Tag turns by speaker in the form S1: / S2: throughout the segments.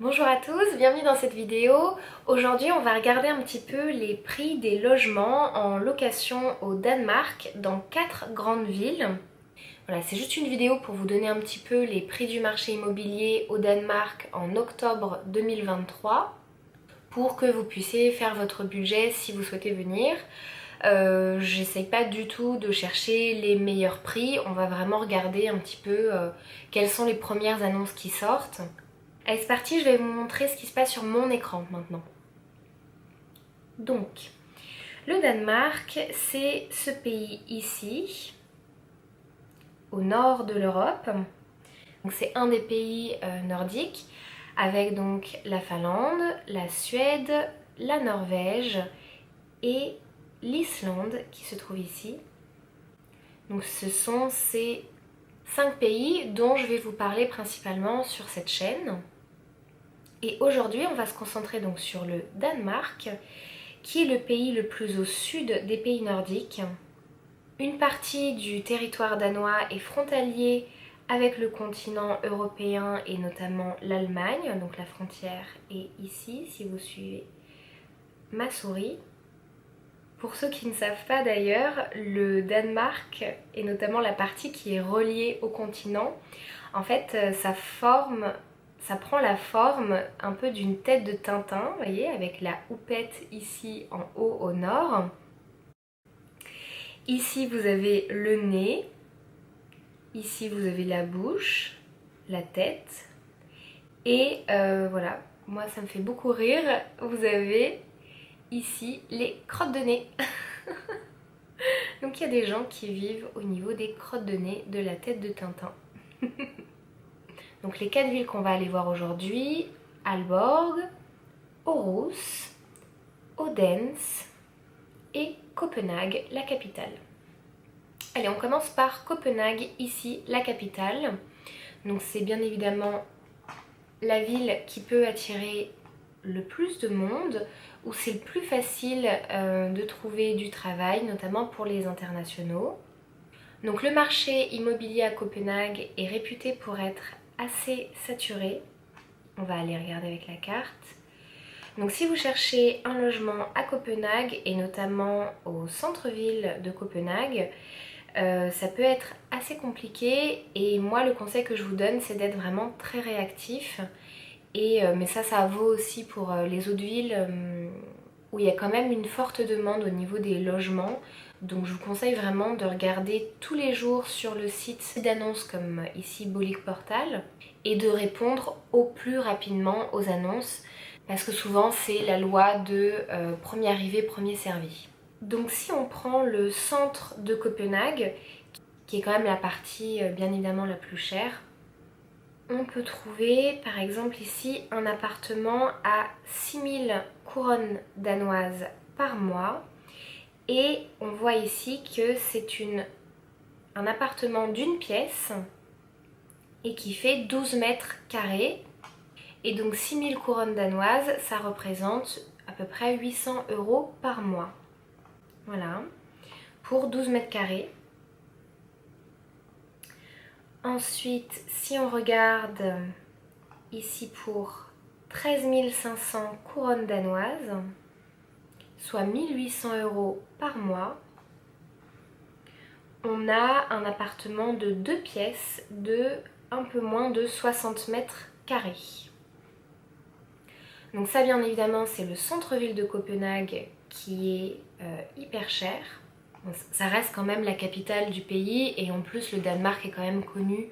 S1: Bonjour à tous, bienvenue dans cette vidéo. Aujourd'hui on va regarder un petit peu les prix des logements en location au Danemark dans 4 grandes villes. Voilà, c'est juste une vidéo pour vous donner un petit peu les prix du marché immobilier au Danemark en octobre 2023 pour que vous puissiez faire votre budget si vous souhaitez venir. J'essaye pas du tout de chercher les meilleurs prix, on va vraiment regarder un petit peu quelles sont les premières annonces qui sortent. Allez, c'est parti, je vais vous montrer ce qui se passe sur mon écran maintenant. Donc, le Danemark, c'est ce pays ici, au nord de l'Europe. Donc c'est un des pays nordiques, avec donc la Finlande, la Suède, la Norvège et l'Islande qui se trouve ici. Donc ce sont ces 5 pays dont je vais vous parler principalement sur cette chaîne. Et aujourd'hui, on va se concentrer donc sur le Danemark, qui est le pays le plus au sud des pays nordiques. Une partie du territoire danois est frontalier avec le continent européen et notamment l'Allemagne, donc la frontière est ici, si vous suivez ma souris. Pour ceux qui ne savent pas d'ailleurs, le Danemark, et notamment la partie qui est reliée au continent, en fait, ça prend la forme un peu d'une tête de Tintin, vous voyez, avec la houppette ici en haut au nord. Ici, vous avez le nez. Ici, vous avez la bouche, la tête. Et voilà, moi, ça me fait beaucoup rire. Vous avez ici les crottes de nez. Donc, il y a des gens qui vivent au niveau des crottes de nez de la tête de Tintin. Donc les 4 villes qu'on va aller voir aujourd'hui: Aalborg, Aarhus, Odense et Copenhague, la capitale. Allez, on commence par Copenhague, ici, la capitale. Donc c'est bien évidemment la ville qui peut attirer le plus de monde, où c'est le plus facile de trouver du travail, notamment pour les internationaux. Donc le marché immobilier à Copenhague est réputé pour être assez saturé. On va aller regarder avec la carte. Donc si vous cherchez un logement à Copenhague et notamment au centre-ville de Copenhague, ça peut être assez compliqué et moi le conseil que je vous donne c'est d'être vraiment très réactif. Mais ça vaut aussi pour les autres villes où il y a quand même une forte demande au niveau des logements. Donc je vous conseille vraiment de regarder tous les jours sur le site d'annonces comme ici Bolig Portal et de répondre au plus rapidement aux annonces parce que souvent c'est la loi de premier arrivé, premier servi. Donc si on prend le centre de Copenhague, qui est quand même la partie bien évidemment la plus chère, on peut trouver par exemple ici un appartement à 6000 couronnes danoises par mois. Et on voit ici que c'est un appartement d'une pièce et qui fait 12 mètres carrés. Et donc 6000 couronnes danoises, ça représente à peu près 800 € par mois. Voilà, pour 12 mètres carrés. Ensuite, si on regarde ici pour 13 500 couronnes danoises, soit 1800 € par mois, on a un appartement de 2 pièces de un peu moins de 60 mètres carrés. Donc ça bien évidemment c'est le centre-ville de Copenhague qui est hyper cher. Bon, ça reste quand même la capitale du pays et en plus le Danemark est quand même connu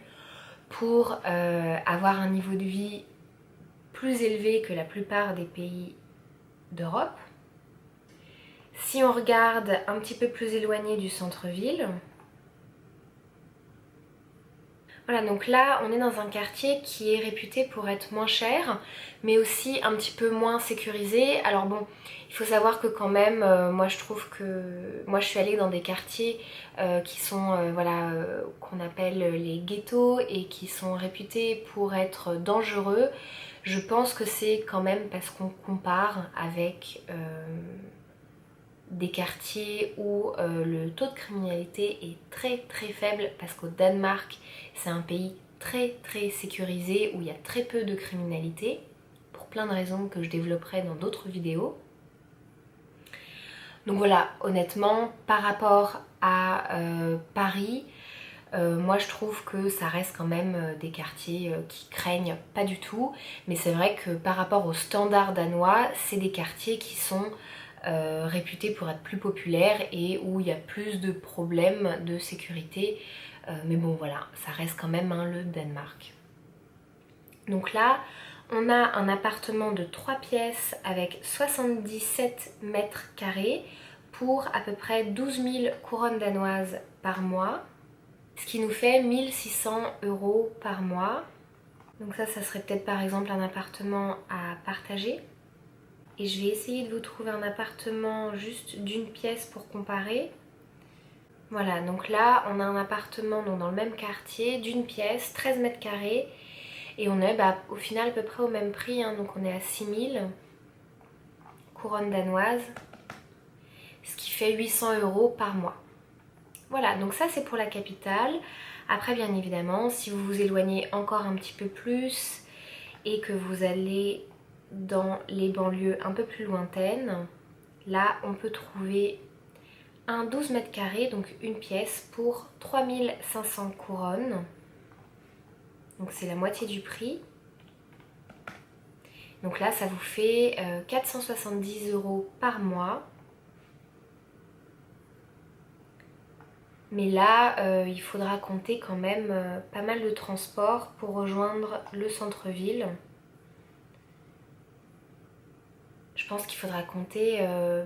S1: pour avoir un niveau de vie plus élevé que la plupart des pays d'Europe. Si on regarde un petit peu plus éloigné du centre-ville, voilà, donc là on est dans un quartier qui est réputé pour être moins cher mais aussi un petit peu moins sécurisé. Alors bon, il faut savoir que quand même moi je trouve que moi je suis allée dans des quartiers qui sont voilà qu'on appelle les ghettos et qui sont réputés pour être dangereux. Je pense que c'est quand même parce qu'on compare avec des quartiers où le taux de criminalité est très très faible parce qu'au Danemark c'est un pays très très sécurisé où il y a très peu de criminalité. pour plein de raisons que je développerai dans d'autres vidéos. Donc voilà, honnêtement, par rapport à Paris, moi je trouve que ça reste quand même des quartiers qui craignent pas du tout. Mais c'est vrai que par rapport aux standards danois, c'est des quartiers qui sont réputés pour être plus populaires et où il y a plus de problèmes de sécurité. Mais bon voilà, ça reste quand même le Danemark. Donc là, on a un appartement de 3 pièces avec 77 mètres carrés pour à peu près 12 000 couronnes danoises par mois, ce qui nous fait 1 600 € par mois. Donc ça serait peut-être par exemple un appartement à partager. Et je vais essayer de vous trouver un appartement juste d'une pièce pour comparer. Voilà, donc là on a un appartement dans le même quartier, d'une pièce, 13 mètres carrés. Et on est au final à peu près au même prix, donc on est à 6 000 couronnes danoises, ce qui fait 800 € par mois. Voilà, donc ça c'est pour la capitale. Après bien évidemment, si vous vous éloignez encore un petit peu plus et que vous allez dans les banlieues un peu plus lointaines, là on peut trouver un 12 mètres carrés, donc une pièce pour 3 500 couronnes. Donc c'est la moitié du prix. Donc là, ça vous fait 470 € par mois. Mais là, il faudra compter quand même pas mal de transport pour rejoindre le centre-ville. Je pense qu'il faudra compter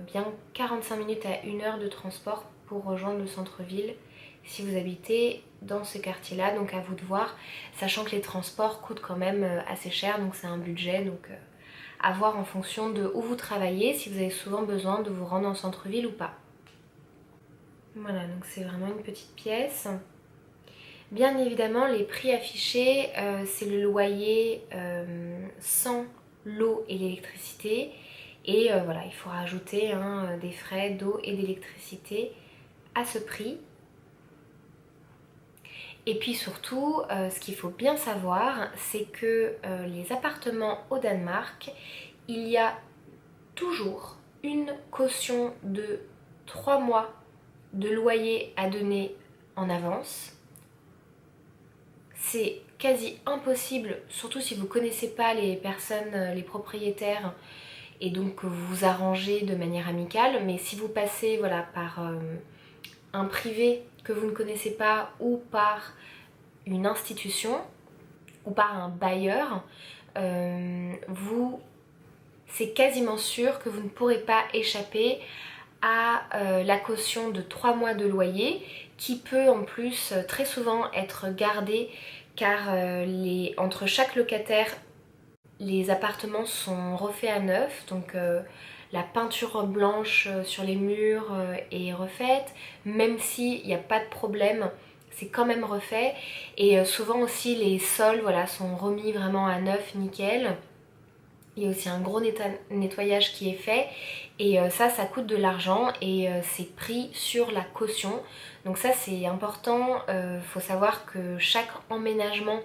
S1: bien 45 minutes à 1 heure de transport pour rejoindre le centre-ville si vous habitez dans ce quartier-là. Donc à vous de voir, sachant que les transports coûtent quand même assez cher, donc c'est un budget. Donc à voir en fonction de où vous travaillez, si vous avez souvent besoin de vous rendre en centre-ville ou pas. Voilà, donc c'est vraiment une petite pièce. Bien évidemment, les prix affichés, c'est le loyer sans l'eau et l'électricité. Et voilà, il faut rajouter des frais d'eau et d'électricité à ce prix. Et puis surtout, ce qu'il faut bien savoir, c'est que les appartements au Danemark, il y a toujours une caution de 3 mois de loyer à donner en avance. C'est quasi impossible, surtout si vous ne connaissez pas les personnes, les propriétaires, et donc que vous vous arrangez de manière amicale. Mais si vous passez par un privé que vous ne connaissez pas, ou par une institution, ou par un bailleur, c'est quasiment sûr que vous ne pourrez pas échapper à la caution de 3 mois de loyer, qui peut en plus très souvent être gardée, car entre chaque locataire, les appartements sont refaits à neuf, donc la peinture blanche sur les murs est refaite, même s'il n'y a pas de problème, c'est quand même refait. Et souvent aussi les sols sont remis vraiment à neuf, nickel. Il y a aussi un gros nettoyage qui est fait, et ça coûte de l'argent, et c'est pris sur la caution. Donc ça c'est important, faut savoir que chaque emménagement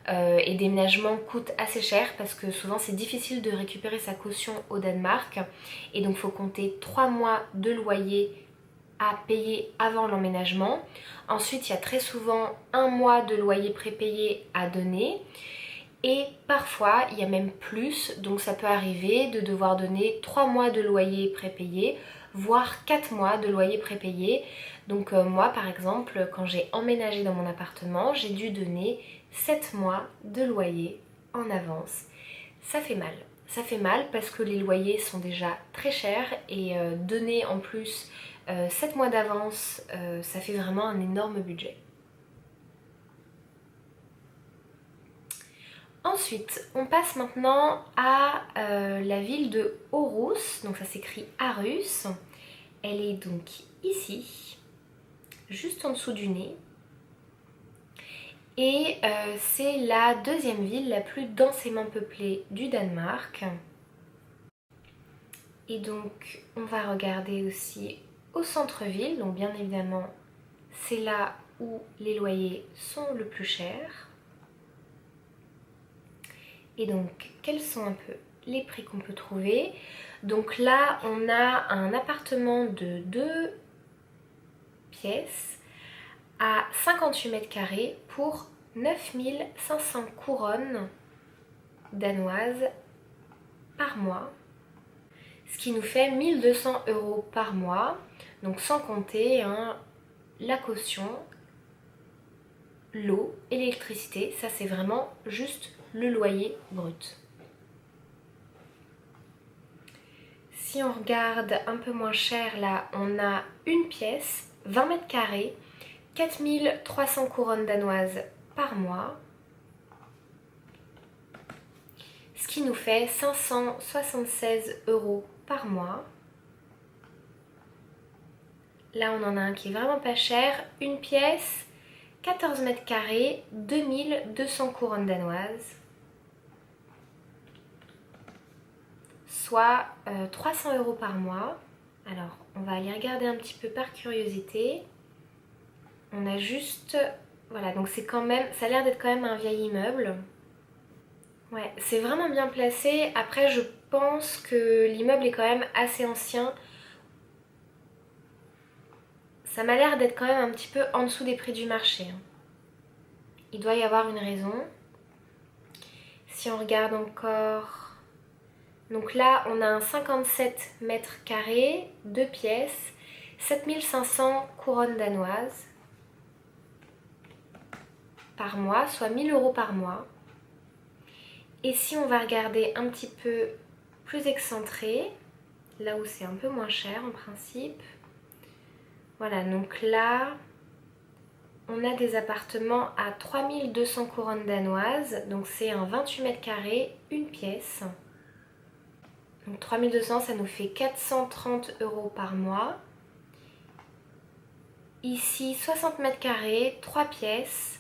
S1: et déménagement coûte assez cher, parce que souvent c'est difficile de récupérer sa caution au Danemark, et donc il faut compter 3 mois de loyer à payer avant l'emménagement. Ensuite il y a très souvent 1 mois de loyer prépayé à donner. Et parfois, il y a même plus, donc ça peut arriver de devoir donner 3 mois de loyer prépayé, voire 4 mois de loyer prépayé. Donc moi, par exemple, quand j'ai emménagé dans mon appartement, j'ai dû donner 7 mois de loyer en avance. Ça fait mal. Ça fait mal parce que les loyers sont déjà très chers, et donner en plus 7 mois d'avance, ça fait vraiment un énorme budget. Ensuite, on passe maintenant à la ville de Aarhus, donc ça s'écrit Aarhus. Elle est donc ici, juste en dessous du nez. Et c'est la deuxième ville la plus densément peuplée du Danemark. Et donc, on va regarder aussi au centre-ville, donc bien évidemment, c'est là où les loyers sont le plus chers. Et donc, quelles sont un peu les prix qu'on peut trouver. Donc là, on a un appartement de 2 pièces à 58 mètres carrés pour 9500 couronnes danoises par mois. Ce qui nous fait 1200 € par mois. Donc sans compter la caution, l'eau et l'électricité. Ça, c'est vraiment juste le loyer brut. Si on regarde un peu moins cher, là, on a une pièce, 20 mètres carrés, 4300 couronnes danoises par mois. Ce qui nous fait 576 € par mois. Là, on en a un qui est vraiment pas cher. Une pièce, 14 mètres carrés, 2200 couronnes danoises. Soit 300 € par mois. Alors, on va aller regarder un petit peu par curiosité. On a juste... Voilà, donc c'est quand même... Ça a l'air d'être quand même un vieil immeuble. Ouais, c'est vraiment bien placé. Après, je pense que l'immeuble est quand même assez ancien. Ça m'a l'air d'être quand même un petit peu en dessous des prix du marché. Il doit y avoir une raison. Si on regarde encore... Donc là, on a un 57 mètres carrés, 2 pièces, 7500 couronnes danoises par mois, soit 1000 € par mois. Et si on va regarder un petit peu plus excentré, là où c'est un peu moins cher en principe. Voilà, donc là, on a des appartements à 3200 couronnes danoises. Donc c'est un 28 mètres carrés, une pièce. Donc 3200, ça nous fait 430 € par mois. Ici, 60 mètres carrés, 3 pièces,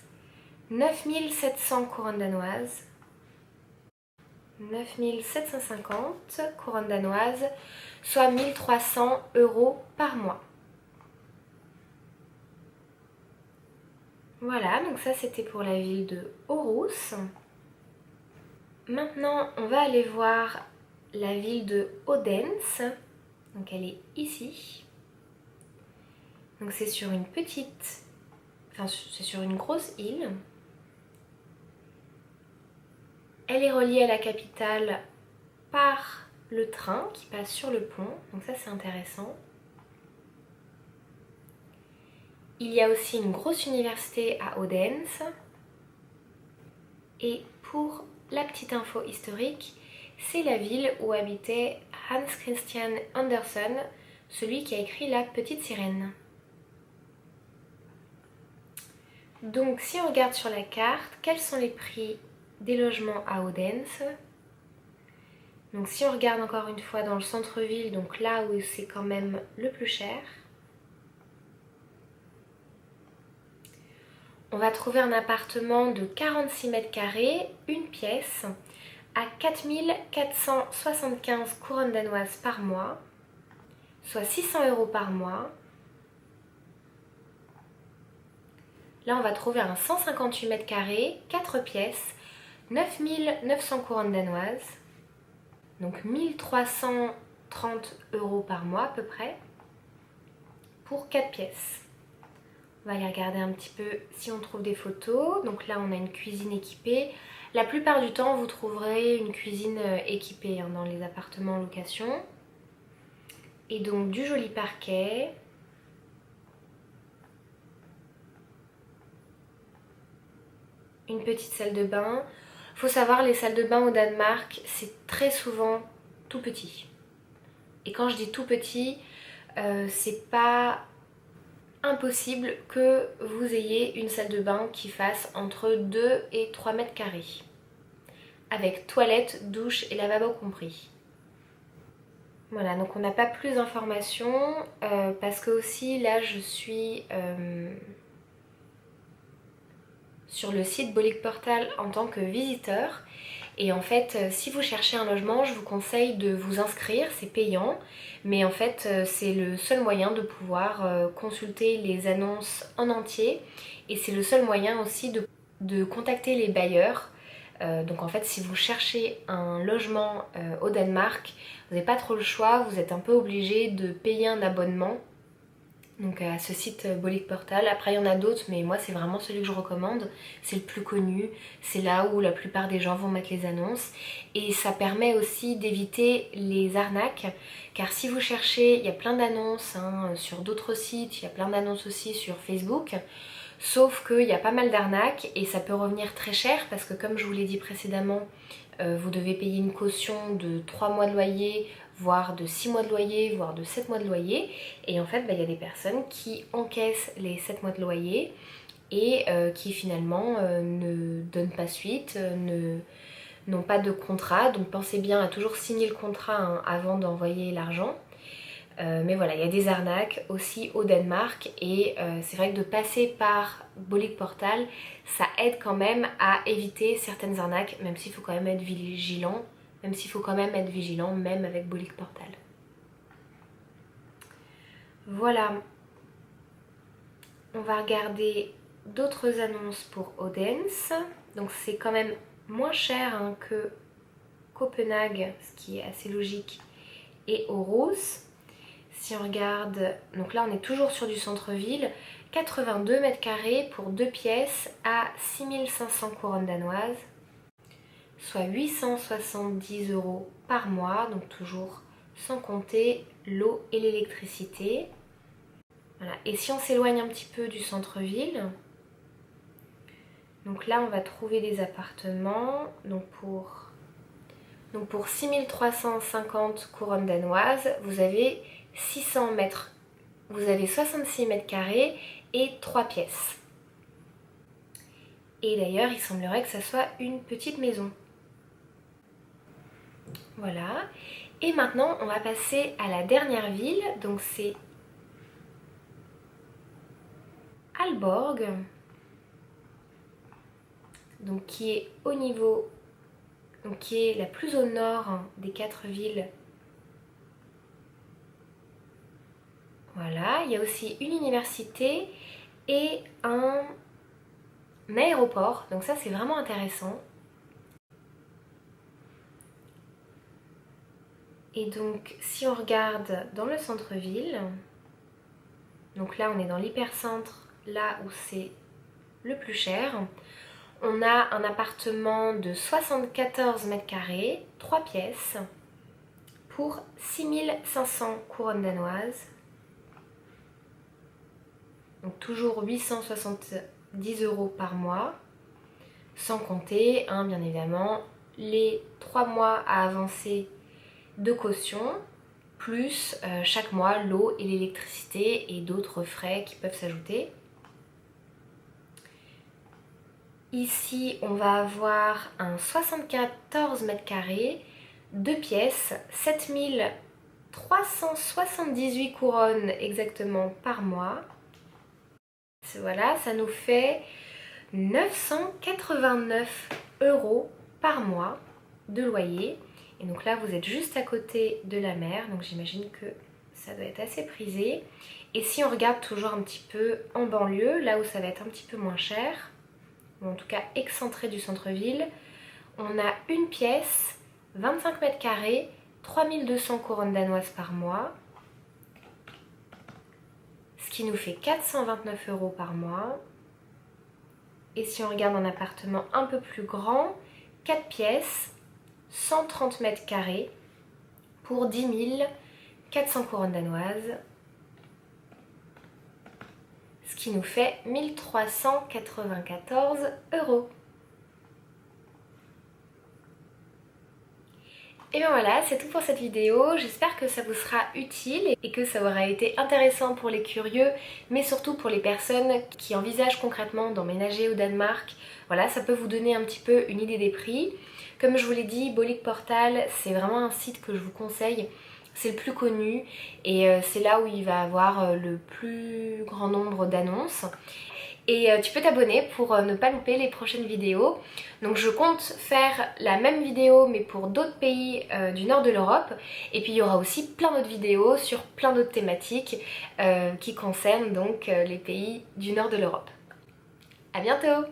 S1: 9700 couronnes danoises. 9750 couronnes danoises, soit 1300 € par mois. Voilà, donc ça c'était pour la ville de Aarhus. Maintenant, on va aller voir la ville de Odense. Donc elle est ici. Donc c'est sur une petite... Enfin, c'est sur une grosse île. Elle est reliée à la capitale par le train qui passe sur le pont. Donc ça c'est intéressant. Il y a aussi une grosse université à Odense. Et pour la petite info historique, c'est la ville où habitait Hans Christian Andersen, celui qui a écrit La Petite Sirène. Donc si on regarde sur la carte, quels sont les prix des logements à Odense? Donc si on regarde encore une fois dans le centre-ville, donc là où c'est quand même le plus cher, on va trouver un appartement de 46 mètres carrés, une pièce, à 4475 couronnes danoises par mois, soit 600 € par mois. Là, on va trouver un 158 mètres carrés, 4 pièces, 9900 couronnes danoises, donc 1330 € par mois à peu près, pour 4 pièces. On va aller regarder un petit peu si on trouve des photos. Donc là, on a une cuisine équipée. La plupart du temps, vous trouverez une cuisine équipée dans les appartements en location. Et donc du joli parquet. Une petite salle de bain. Faut savoir, les salles de bain au Danemark, c'est très souvent tout petit. Et quand je dis tout petit, c'est pas impossible que vous ayez une salle de bain qui fasse entre 2 et 3 mètres carrés. Avec toilette, douche et lavabo compris. Voilà, donc on n'a pas plus d'informations parce que aussi là je suis sur le site Bolig Portal en tant que visiteur. Et en fait, si vous cherchez un logement, je vous conseille de vous inscrire, c'est payant. Mais en fait, c'est le seul moyen de pouvoir consulter les annonces en entier. Et c'est le seul moyen aussi de contacter les bailleurs Donc en fait si vous cherchez un logement au Danemark, vous n'avez pas trop le choix, vous êtes un peu obligé de payer un abonnement. Donc à ce site Boligportal. Après il y en a d'autres mais moi c'est vraiment celui que je recommande. C'est le plus connu, c'est là où la plupart des gens vont mettre les annonces. Et ça permet aussi d'éviter les arnaques. Car si vous cherchez, il y a plein d'annonces sur d'autres sites, il y a plein d'annonces aussi sur Facebook. Sauf qu'il y a pas mal d'arnaques et ça peut revenir très cher parce que comme je vous l'ai dit précédemment, vous devez payer une caution de 3 mois de loyer, voire de 6 mois de loyer, voire de 7 mois de loyer. Et en fait, il y a des personnes qui encaissent les 7 mois de loyer et qui finalement ne donnent pas suite, n'ont pas de contrat. Donc pensez bien à toujours signer le contrat avant d'envoyer l'argent. Mais voilà, il y a des arnaques aussi au Danemark et c'est vrai que de passer par Boligportal, ça aide quand même à éviter certaines arnaques, même s'il faut quand même être vigilant, même avec Boligportal. Voilà, on va regarder d'autres annonces pour Odense. Donc c'est quand même moins cher que Copenhague, ce qui est assez logique, et Aarhus. Si on regarde, donc là on est toujours sur du centre-ville, 82 mètres carrés pour 2 pièces à 6500 couronnes danoises, soit 870 € par mois, donc toujours sans compter l'eau et l'électricité. Voilà. Et si on s'éloigne un petit peu du centre-ville, donc là on va trouver des appartements, donc pour 6350 couronnes danoises, vous avez 600 mètres, vous avez 66 mètres carrés et 3 pièces. Et d'ailleurs, il semblerait que ça soit une petite maison. Voilà. Et maintenant, on va passer à la dernière ville. Donc c'est Aalborg. Donc qui est au niveau, donc qui est la plus au nord des 4 villes. Voilà, il y a aussi une université et un aéroport, donc ça c'est vraiment intéressant. Et donc si on regarde dans le centre-ville, donc là on est dans l'hypercentre, là où c'est le plus cher, on a un appartement de 74 mètres carrés, 3 pièces, pour 6500 couronnes danoises. Donc toujours 870 € par mois, sans compter, bien évidemment, les 3 mois à avancer de caution, plus chaque mois l'eau et l'électricité et d'autres frais qui peuvent s'ajouter. Ici, on va avoir un 74 mètres carrés, 2 pièces, 7378 couronnes exactement par mois. Voilà, ça nous fait 989 € par mois de loyer. Et donc là, vous êtes juste à côté de la mer, donc j'imagine que ça doit être assez prisé. Et si on regarde toujours un petit peu en banlieue, là où ça va être un petit peu moins cher, ou en tout cas excentré du centre-ville, on a une pièce, 25 mètres carrés, 3200 couronnes danoises par mois, ce qui nous fait 429 € par mois. Et si on regarde un appartement un peu plus grand, 4 pièces, 130 mètres carrés, pour 10 400 couronnes danoises, ce qui nous fait 1394 €. Et bien voilà, c'est tout pour cette vidéo. J'espère que ça vous sera utile et que ça aura été intéressant pour les curieux, mais surtout pour les personnes qui envisagent concrètement d'emménager au Danemark. Voilà, ça peut vous donner un petit peu une idée des prix. Comme je vous l'ai dit, Boligportal, c'est vraiment un site que je vous conseille. C'est le plus connu et c'est là où il va avoir le plus grand nombre d'annonces. Et tu peux t'abonner pour ne pas louper les prochaines vidéos. Donc je compte faire la même vidéo mais pour d'autres pays du nord de l'Europe. Et puis il y aura aussi plein d'autres vidéos sur plein d'autres thématiques qui concernent donc les pays du nord de l'Europe. À bientôt!